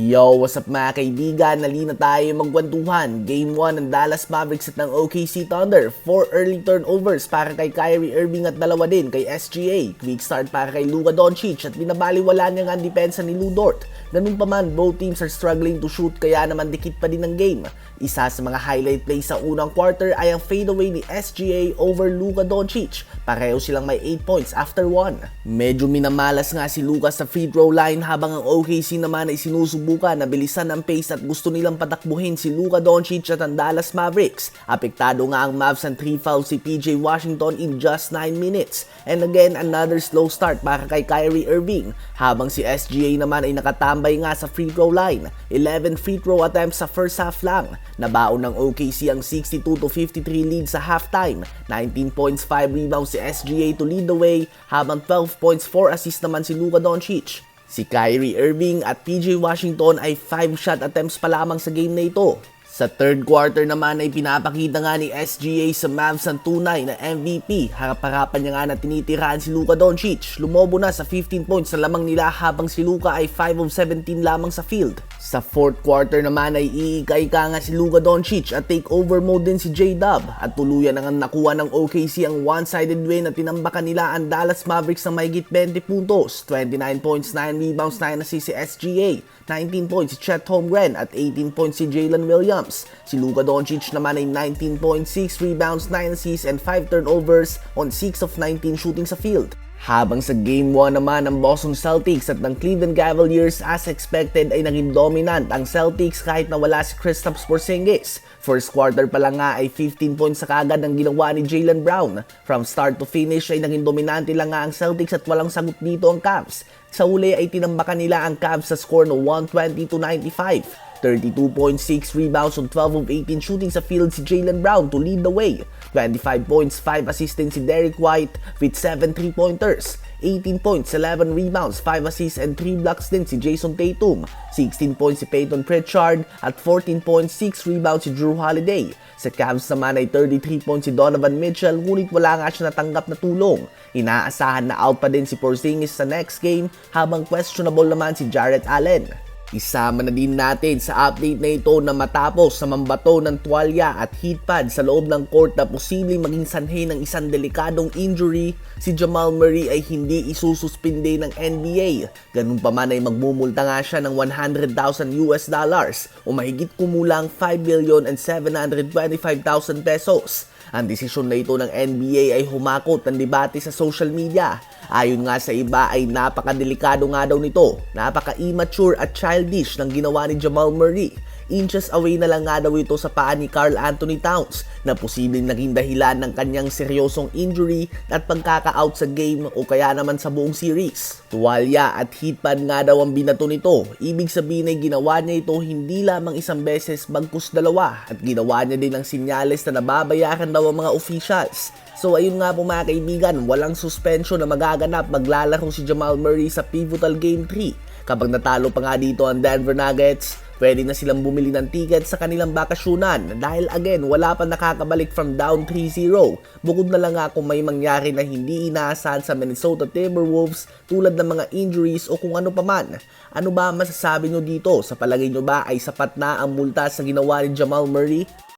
Yo, what's up mga kaibigan? Nalina tayo magkwentuhan. Game 1 ng Dallas Mavericks at ng OKC Thunder. 4 early turnovers para kay Kyrie Irving at dalawa din kay SGA. Quick start para kay Luka Doncic at binabaliwala niya nga ang depensa ni Lu Dort. Ganun pa man, both teams are struggling to shoot kaya naman dikit pa din ang game. Isa sa mga highlight plays sa unang quarter ay ang fadeaway ni SGA over Luka Doncic. Pareho silang may 8 points after 1. Medyo minamalas nga si Luka sa free throw line habang ang OKC naman ay sinusubukan na bilisan ang pace at gusto nilang patakbuhin si Luka Doncic at ang Dallas Mavericks. Apektado nga ang Mavs ng 3 fouls si PJ Washington in just 9 minutes. And again, another slow start para kay Kyrie Irving habang si SGA naman ay nakatambay nga sa free throw line. 11 free throw attempts sa first half lang. Nabaon ng OKC ang 62-53 lead sa halftime. 19 points, 5 rebounds si SGA to lead the way, habang 12 points, 4 assists naman si Luka Doncic. Si Kyrie Irving at PJ Washington ay 5 shot attempts pa lamang sa game na ito. Sa third quarter naman ay pinapakita nga ni SGA sa Mavs ang tunay na MVP. Harap-harapan niya nga na tinitirahan si Luka Doncic. Lumobo na sa 15 points na lamang nila habang si Luka ay 5 of 17 lamang sa field. Sa fourth quarter naman ay iika-ika nga si Luka Doncic at takeover mode din si J-Dub. At tuluyan na nga nakuha ng OKC ang one-sided win at tinambakan nila ang Dallas Mavericks ng mahigit 20 puntos. 29 points, 9 rebounds, 9 assists si SGA. 19 points si Chet Holmgren at 18 points si Jalen Williams. Si Luka Doncic naman ay 19.6 rebounds, 9 assists and 5 turnovers on 6 of 19 shooting sa field. Habang sa Game 1 naman ng Boston Celtics at ng Cleveland Cavaliers, as expected ay naging dominant ang Celtics kahit na wala si Kristaps Porzingis. First quarter pa lang nga ay 15 points sa kagad ang ginawa ni Jaylen Brown. From start to finish ay naging dominante lang nga ang Celtics at walang sagot dito ang Cavs. Sa uli ay tinambakan nila ang Cavs sa score na 120-95. 32.6 rebounds on 12 of 18 shooting sa field si Jaylen Brown to lead the way. 25 points, 5 assists din si Derrick White with 7 3-pointers. 18 points, 11 rebounds, 5 assists and 3 blocks din si Jason Tatum. 16 points si Peyton Pritchard at 14.6 rebounds si Drew Holiday. Sa Cavs naman ay 33 points si Donovan Mitchell ngunit wala nga siya natanggap na tulong. Inaasahan na out pa din si Porzingis sa next game habang questionable naman si Jarrett Allen. Isama na din natin sa update na ito na matapos sa mambato ng tuwalya at heat pad sa loob ng court na posibleng maging sanhi ng isang delikadong injury, si Jamal Murray ay hindi isususpinde ng NBA. Ganun pa man ay magmumulta nga siya ng $100,000 o mahigit kumulang 5,725,000 pesos. Ang desisyon na ito ng NBA ay humakot ng debate sa social media. Ayon nga sa iba ay napakadelikado nga daw nito, napaka-immature at childish ng ginawa ni Jamal Murray. Inches away na lang nga daw ito sa paa ni Karl Anthony Towns na posibleng naging dahilan ng kanyang seryosong injury at pagkaka-out sa game o kaya naman sa buong series. Tuwalya at heat pad nga daw ang binato nito. Ibig sabihin ay ginawa niya ito hindi lamang isang beses bagkus dalawa at ginawa niya din ng sinyales na nababayaran daw ang mga officials. So ayun nga po mga kaibigan, walang suspension na magaganap maglalaro si Jamal Murray sa pivotal Game 3. Kapag natalo pa nga dito ang Denver Nuggets, pwede na silang bumili ng ticket sa kanilang bakasyunan dahil again, wala pa nakakabalik from down 3-0. Bukod na lang nga kung may mangyari na hindi inaasahan sa Minnesota Timberwolves tulad ng mga injuries o kung ano pa man. Ano ba masasabi nyo dito? Sa palagay nyo ba ay sapat na ang multa sa ginawa ni Jamal Murray?